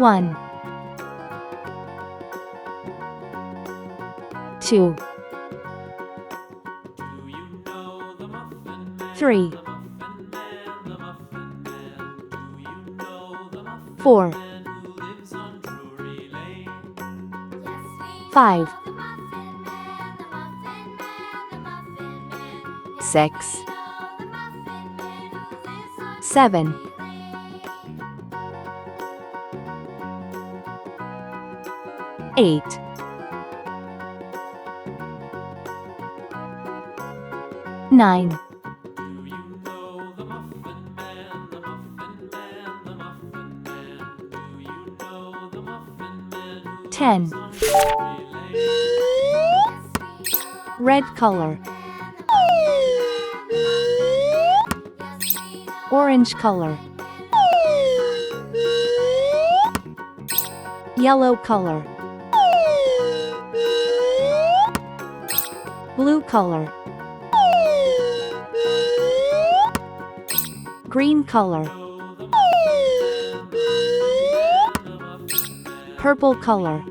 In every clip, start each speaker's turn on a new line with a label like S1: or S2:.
S1: 1, 2, 3, 4, 5, 6, 7, 8, 9, 10. Red color, orange color, yellow color, blue color, green color, purple color,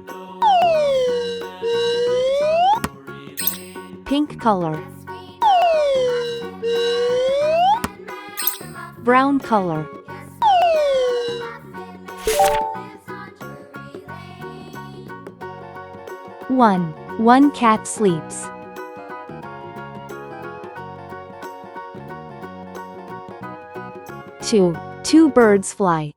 S1: pink color, brown color. 1. One cat sleeps. 2. Two birds fly.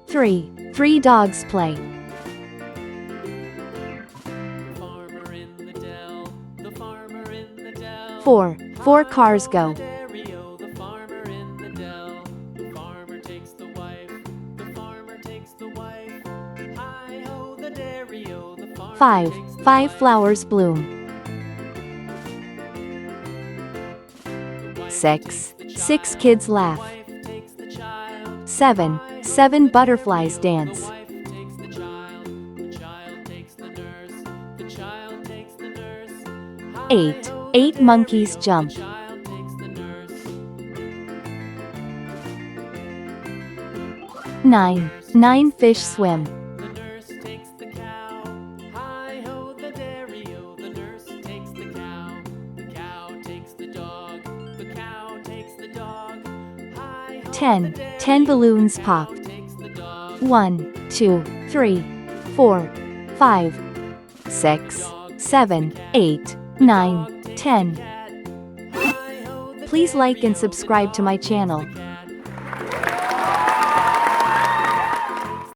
S1: 3. Three dogs play. 4. Four cars go. 5. Five flowers bloom. 6. Six kids laugh. 7. Seven butterflies dance. 8. Eight monkeys jump. 9. Nine fish swim. 10. 10 balloons pop. 1, 2, 3, 4, 5, 6, 7, 8, 9, 10. Please like and subscribe to my channel.